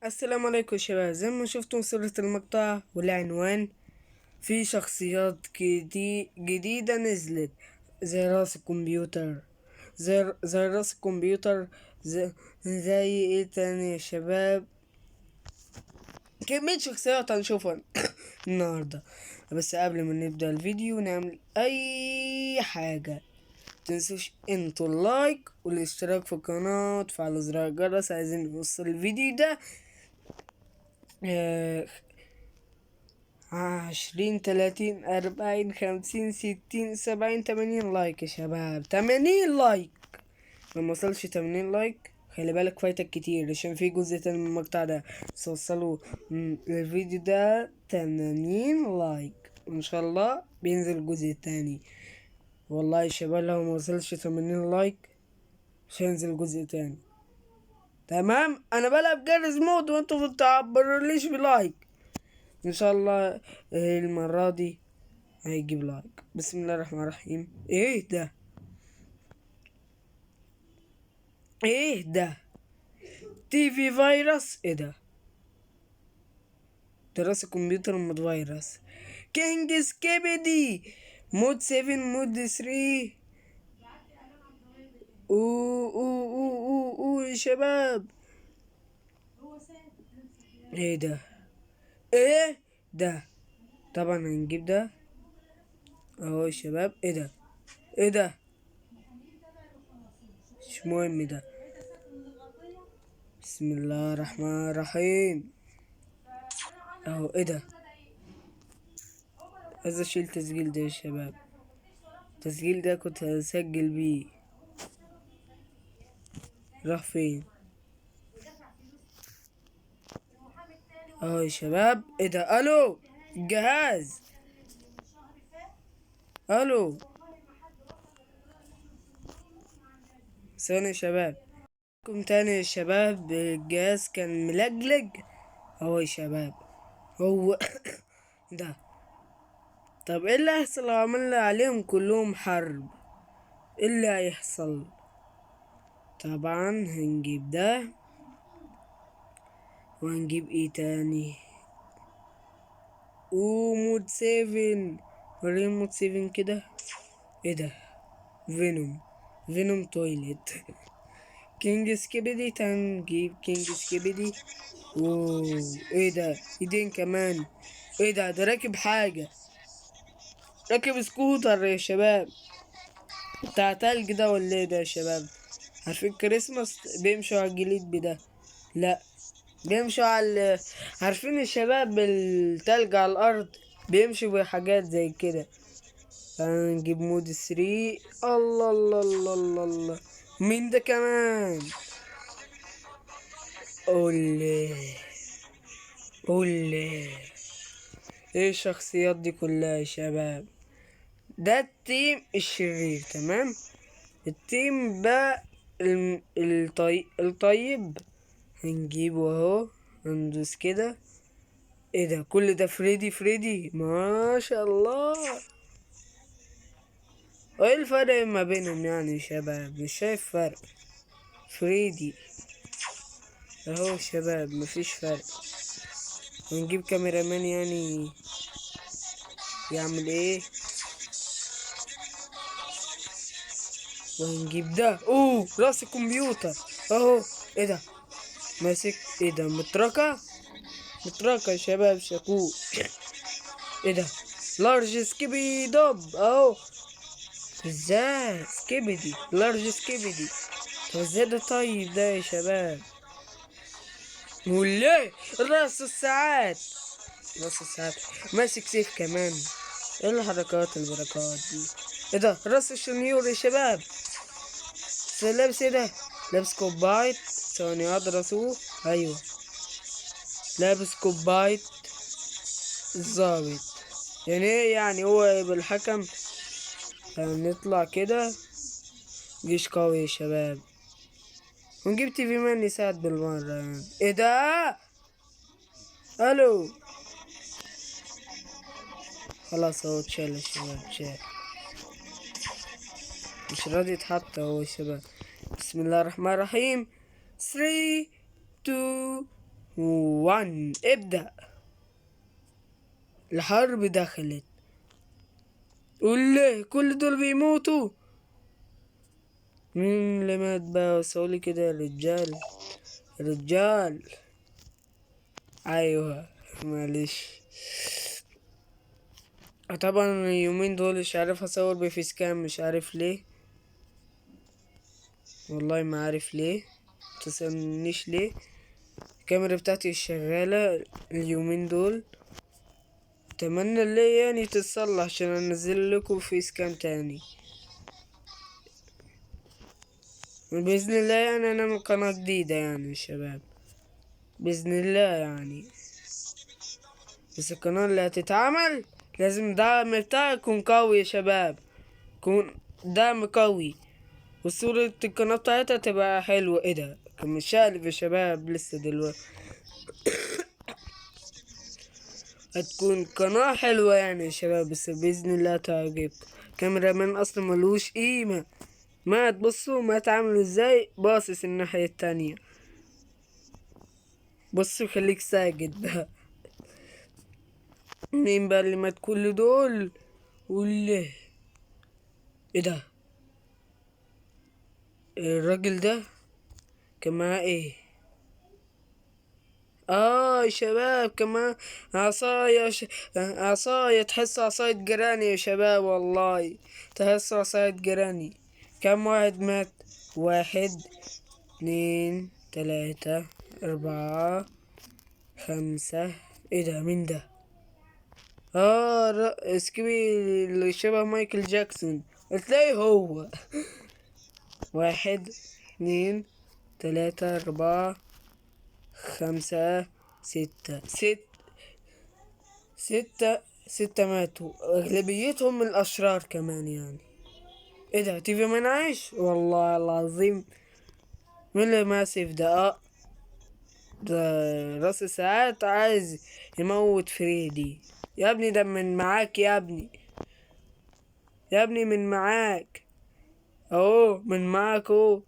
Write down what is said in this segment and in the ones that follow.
السلام عليكم يا شباب، زي ما شفتوا صورة المقطع والعنوان، في شخصيات جديدة نزلت زي راس الكمبيوتر، زي راس الكمبيوتر، زي ايه تاني يا شباب؟ كمية شخصيات هنشوفها النهاردة. بس قبل ما نبدأ الفيديو نعمل أي حاجة، متنسوش انتوا اللايك والاشتراك في القناة وتفعلوا زر الجرس. عايزين نوصل الفيديو ده 20 30 40 50 60 70 80 لايك يا شباب. 80 لايك. لما وصلش 80 لايك خلي بالك فايتك كتير، عشان في جزء تاني من المقطع ده. بس وصلوا الفيديو ده 80 لايك وان شاء الله بينزل الجزء التاني. والله يا شباب لو ما وصلش 80 لايك مش هينزل جزء تاني. تمام، انا بلعب جرس مود وانتوا متعبروليش بلايك. ان شاء الله المرة دي هيجيب لايك. بسم الله الرحمن الرحيم. ايه ده؟ ايه ده؟ تي في فيروس؟ ايه ده؟ دراسة كمبيوتر متفيروس. كينج سكيبدي مود 7 مود 3. اوه يا شباب. ايه ده؟ ايه ده؟ طبعا هنجيب ده اهو يا شباب. ايه ده؟ ايه ده؟ مش مهم ده. بسم الله الرحمن الرحيم. اهو ايه ده؟ عايز اشيل تسجيل ده يا شباب. التسجيل ده كنت هسجل بيه، راح فين؟ اهو يا شباب. ايه ده؟ الو الجهاز. الو ثانية يا شباب. كم تاني يا شباب؟ الجهاز كان ملجلج اهو يا شباب. هو ده. طب ايه اللي هيحصل لو عملنا عليهم كلهم حرب؟ ايه اللي هيحصل؟ طبعا هنجيب ده وهنجيب ايه تاني؟ مود 7. وريني مود 7 كده. ايه ده؟ فينوم تويلت. كينج سكيبيدي. تنجيب كينج سكيبيدي. اوه ايه ده؟ ايدين كمان. ايه ده راكب حاجة، راكب سكوتر يا شباب. بتاع تلج ده ولا ايه ده يا شباب؟ عارفين كريسماس بيمشوا على الجليد بده؟ لا، بيمشوا على عارفين الشباب التلج على الارض بيمشوا بحاجات زي كده. هنجيب مود 3. الله الله الله الله الله. مين ده كمان؟ قولي قولي. ايه الشخصيات دي كلها يا شباب؟ ده التيم الشرير. تمام. التيم بقى الطيب هنجيبه اهو. هندوس كده. ايه ده؟ كل ده فريدي ما شاء الله. وايه الفرق ما بينهم يعني يا شباب؟ مش شايف فرق. فريدي اهو يا شباب، مفيش فرق. ونجيب كاميرامان يعني يعمل ايه. وهنجيب ده راس الكمبيوتر اهو. ايه ده؟ ماسك ايه ده؟ متركة يا شباب، شاكوش. ايه ده؟ لارج سكيبي دوب اهو. ازاي سكيبدي لارج سكيبدي؟ طب ازاي ده طيب ده يا شباب؟ وليه راس الساعات ماسك سيف كمان. ايه البركات دي؟ ايه ده؟ راس الشنيور يا شباب. لابس ايه ده؟ لابس كوبايت. ثواني ادرسوه. ايوه، لابس كوبايت الظابط. يعني ايه يعني؟ هو يبقى الحكم. نطلع كده. جيش قوي يا شباب. ونجيب تي في مان يساعد بالمرة يعني. ايه ده؟ الو. خلاص اهو اتشال يا شباب، اتشال. مش راضي يتحط اهو يا شباب. بسم الله الرحمن الرحيم. 3 2 وان ابدأ. الحرب دخلت. قول ليه كل دول بيموتوا؟ مين اللي مات بقى؟ وسولي كده يا رجال. رجال. ايوه معلش. طبعا اليومين دول مش عارف اصور بفيس كام، مش عارف ليه، والله ما عارف ليه، متسألنيش ليه. الكاميرا بتاعتي شغالة اليومين دول، اتمنى ليه يعني تتصلح عشان انزل لكم فيس كام تاني بإذن الله. يعني انا من قناة جديدة يعني يا شباب، بإذن الله يعني. بس القناة اللي هتتعمل لازم الدعم بتاعي يكون قوي يا شباب، يكون دعم قوي، وصورة القناة بتاعتها تبقى حلوة. ايه ده كان مش شالف يا شباب لسه دلوقتي. هتكون قناة حلوة يعني يا شباب، بس بإذن الله تعجبكم. كاميرا مان أصلا ملوش قيمة، ما تبصوا ما تعملوا ازاي، باصص الناحية التانية. بصوا خليك ساجد بقى. مين بقى اللي مات كل دول؟ والله ايه ده؟ الراجل ده كان معاه ايه؟ يا شباب كمان عصاية عصاية، تحس عصاية جيراني يا شباب، والله تحس عصاية جيراني. كم واحد مات؟ واحد، اتنين، تلاتة، أربعة، خمسة. ايه ده مين ده؟ سكيبي اللي شبه مايكل جاكسون، هتلاقي هو. واحد، اتنين، تلاتة، أربعة، خمسة، ستة. ستة ماتوا، أغلبيتهم من الأشرار كمان يعني. ايه ده تيفي من عايش؟ والله العظيم مين اللي ماسف ده؟ ده راس ساعات عايز يموت فريدي. يا ابني ده من معاك يا ابني، يا ابني من معاك اهو، من معاك اهو،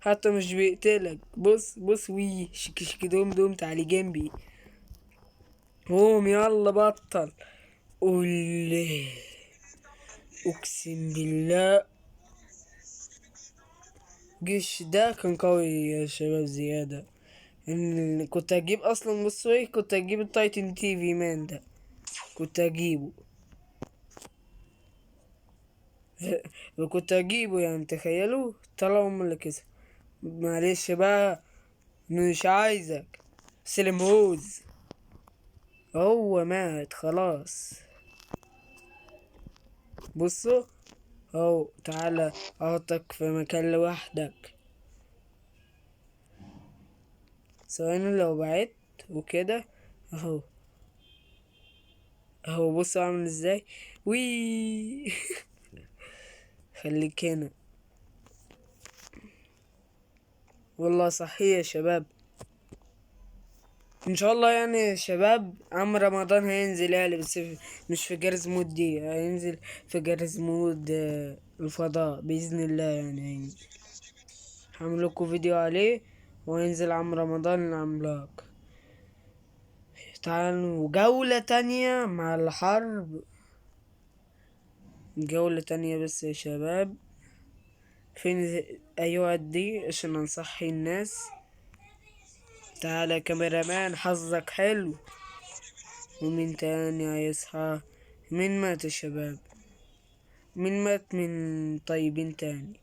حتى مش بيقتلك. بص بص، وي شك شك دوم دوم، تعالي جنبي. قوم يلا بطل. قول. اقسم بالله الجيش ده كان قوي يا شباب زيادة. كنت هجيب اصلا، بصوا ايه، كنت هجيب التايتن تي في مان ده، كنت هجيبه. كنت هجيبه يعني، تخيلوا طلعوا هم اللي كسب. معلش بقى، مش عايزك سلم هوز. هو مات خلاص. بصوا اهو، تعالى احطك في مكان لوحدك. ثواني لو بعدت وكده اهو، اهو بصوا عامل ازاي. وي خليك هنا. والله صحيح يا شباب، ان شاء الله يعني يا شباب عم رمضان هينزل يعني، بس مش في جرز مود دي، هينزل في جرز مود الفضاء بإذن الله يعني هينزل. هعمل لكم فيديو عليه، وهينزل عم رمضان العملاق. تعالوا جولة تانية مع الحرب، جولة تانية بس يا شباب. فين ايوه دي عشان انصحي الناس. تعالى كاميرا مان حظك حلو. ومين تاني هيصحى؟ مين مات يا شباب؟ مين مات من طيبين تاني؟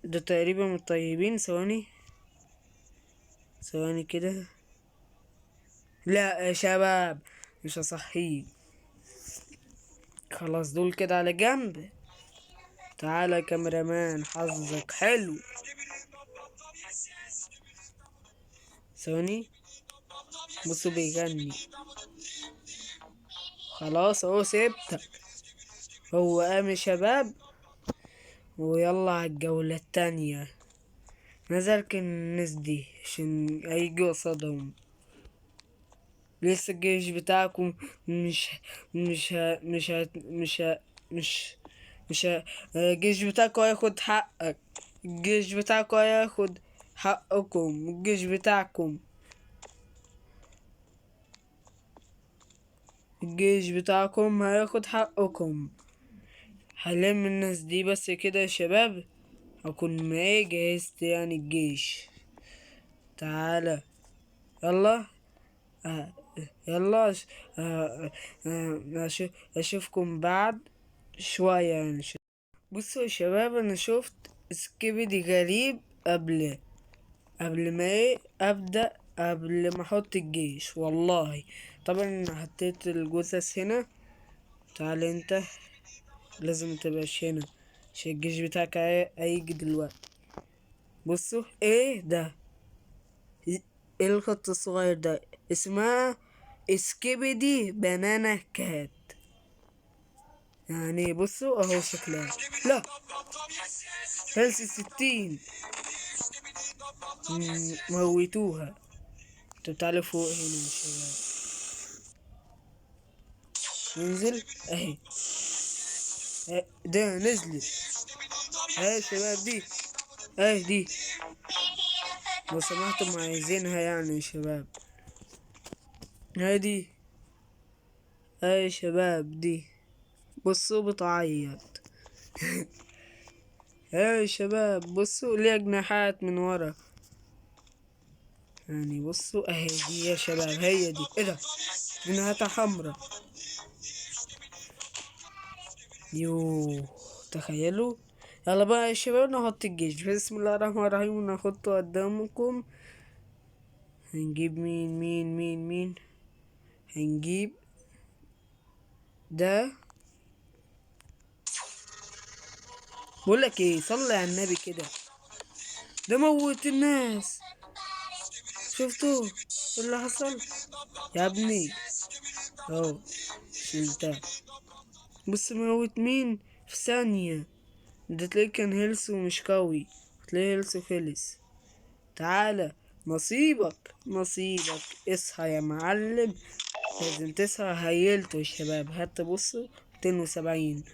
ده تقريبا من الطيبين. ثواني ثواني كده. لا يا شباب مش هصحيه، خلاص دول كده على جنب. تعالى يا كاميرامان حظك حلو. ثواني، بصوا بيغني. خلاص اهو سبتك. هو قام يا شباب، ويلا على الجولة التانية. نزلك الناس دي عشان هيجي قصادهم. لسه الجيش بتاعكم مش مش ه... مش ه... مش ه... مش مش ه... الجيش بتاعكم هياخد حقك. الجيش بتاعكم هياخد حقكم. الجيش بتاعكم الجيش بتاعكم هياخد حقكم. هلم الناس دي بس كده يا شباب، هكون معايا جهزت يعني الجيش. تعالى يلا. آه يلا اشوفكم بعد شوية يعني. بصوا يا شباب، انا شفت سكيبيدي غريب قبل ما ابدا، قبل ما احط الجيش والله. طبعا أنا حطيت الجثث هنا. تعال انت، لازم متبقاش هنا عشان الجيش بتاعك هيجي دلوقتي. بصوا ايه ده، ايه الخط الصغير ده؟ اسمها سكيبيدي بنانا كات. يعني بصوا اهو شكلها. لا، هيلث 60. موتوها. انتوا تعالوا فوق هنا يا شباب. ننزل اهي. ده نزلت اهي يا شباب. دي اهي دي، لو سمحتم عايزينها يعني يا شباب. هاي دي اهي يا شباب. دي بصوا بتعيط. هاي يا شباب بصوا ليها جناحات من ورا. يعني بصوا اهي دي يا شباب. هي دي. ايه ده، جناحاتها حمرا. يوه، تخيلوا. يلا بقى يا شباب نحط الجيش. بسم الله الرحمن الرحيم ونحطه قدامكم. هنجيب مين. هنجيب ده. بقولك ايه، صلي على النبي كده. ده موت الناس. شفتوه إيه اللي حصل يا ابني؟ اهو شلتها. بص موت مين في ثانية. ده تلاقيه كان هيلث ومش قوي، تلاقيه هيلث خلص. تعالى، نصيبك اصحى يا معلم. لازم تصحى. هيلته يا شباب. حتى بصوا 270.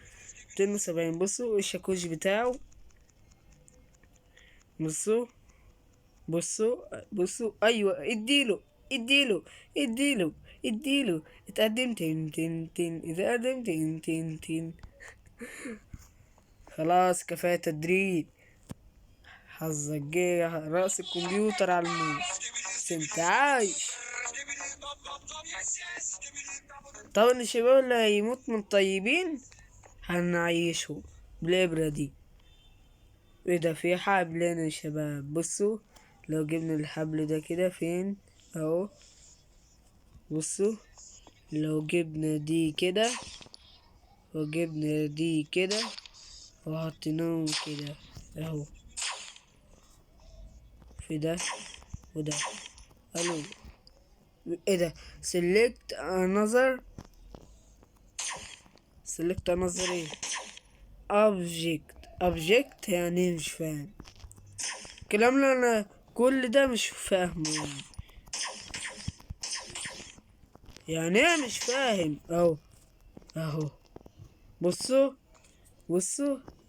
بصوا الشاكوش بتاعه. بصوا بصوا ايوه. اديله اديله. اتقدم تن. اذا قدم تن. خلاص كفاية تدريب. حظك جه رأس الكمبيوتر على الموت، بس انت عايش. طبعا الشباب اللي هيموت من الطيبين هنعيشه بالإبرة دي. ايه ده، في حبل هنا يا شباب. بصوا لو جبنا الحبل ده كده فين اهو. بصوا لو جبنا دي كده وجبنا دي كده وحطيناهم كده اهو، في ده وده. الو، ايه ده؟ select another ايه؟ object يعني إيه؟ مش فاهم الكلام اللي انا كل ده مش فاهمه. يعني ايه مش فاهم؟ اهو بصوا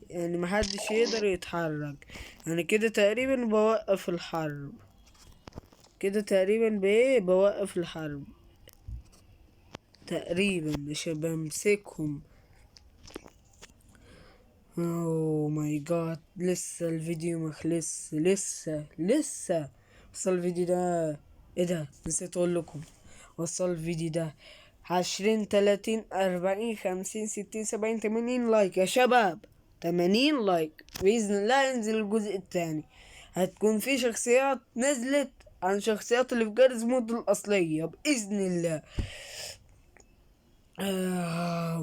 يعني محدش يقدر يتحرك. يعني كده تقريبا بوقف الحرب. كده تقريبا بايه بوقف الحرب تقريبا، مش بمسكهم. اوه ماي جاد، لسه الفيديو مخلص. لسه وصل الفيديو ده. ايه ده، نسيت اقول لكم. وصل الفيديو ده 20 30 40 50 60 70 80 لايك يا شباب. 80 لايك بإذن الله ينزل الجزء الثاني. هتكون في شخصيات نزلت عن شخصيات اللي في جارز مود الأصلية بإذن الله.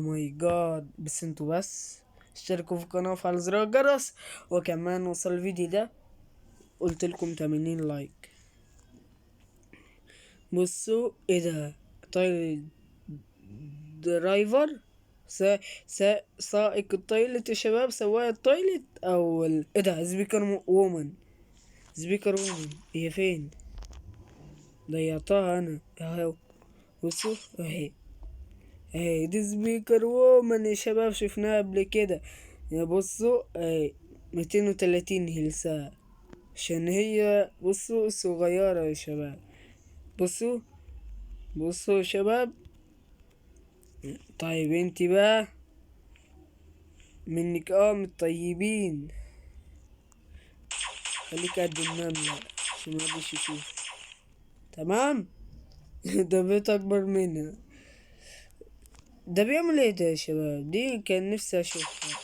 ماي جاد، بس انتوا بس اشتركوا في القناة وفعلوا زر الجرس. وكمان وصل الفيديو ده قلت لكم 80 لايك. بصوا ايه ده، طيب درايفر سائق التويلت يا شباب. سواق التويلت او ايه ده، سبيكر وومن هي فين؟ ضيعتها انا اهو. بصوا اهي دي سبيكر وومن يا شباب، شفناها قبل كده. يا بصوا اهي 230 هلسة عشان هي بصوا صغيرة يا شباب. بصوا يا شباب. طيب انت بقى منك من الطيبين، خليك قد النملة عشان محدش يشوف. تمام. ده بيت اكبر منها. ده بيعمل ايه ده يا شباب؟ دي كان نفسي اشوفها.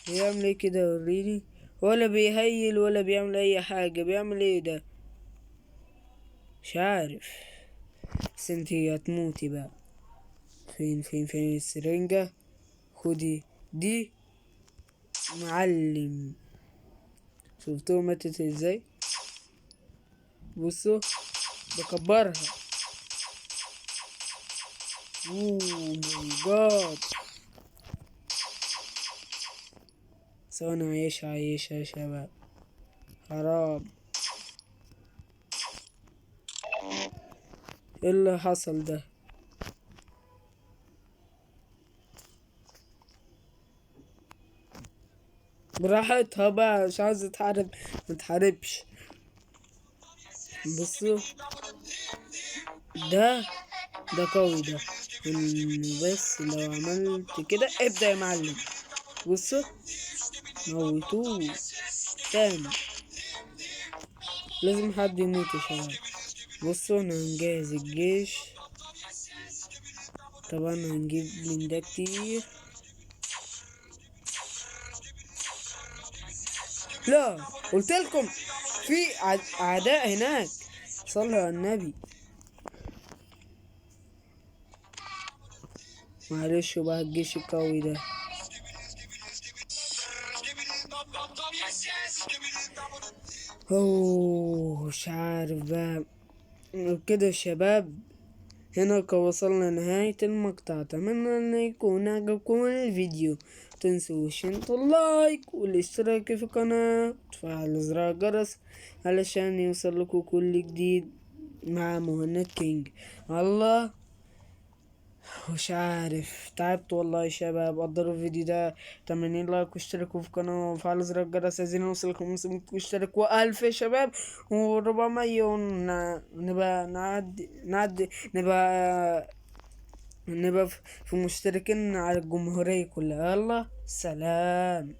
بيعمل ايه كده؟ وريني. ولا بيهيل ولا بيعمل اي حاجة. بيعمل ايه ده؟ مش عارف. بس انتي هتموتي بقى. فين السرنجة؟ خدي دي. معلم. شفتوه ماتت ازاي؟ بصوا بكبرها. اوه ماي جاد. بس انا عايشة يا شباب. حرام. ايه اللي حصل ده؟ براحتها بقى، مش عاوزة تحارب متحاربش. بصوا ده قوي ده. بس لو عملت كده ابدأ يا معلم. بصوا موتوه تاني. لازم حد يموت يا شباب. بصوا انا هنجهز الجيش. طبعا هنجيب من ده كتير. لا قلت لكم في اعداء هناك. صلوا على النبي. معلش بقى الجيش القوي ده. اوه مش عارف بقى. كده يا شباب، هنا وصلنا نهاية المقطع. أتمنى أن يكون عجبكم الفيديو. متنسوش انتوا اللايك والاشتراك في القناة وتفعلوا زر الجرس علشان يوصلكوا كل جديد مع مهند كينج. الله مش عارف، تعبت والله يا شباب. قدروا الفيديو ده 80 لايك واشتركوا في القناة وفعلوا زر الجرس. عايزين نوصل 500 مشترك و1000 يا شباب و400 نبقى نبقى في مشتركين على الجمهورية كلها. يلا سلام.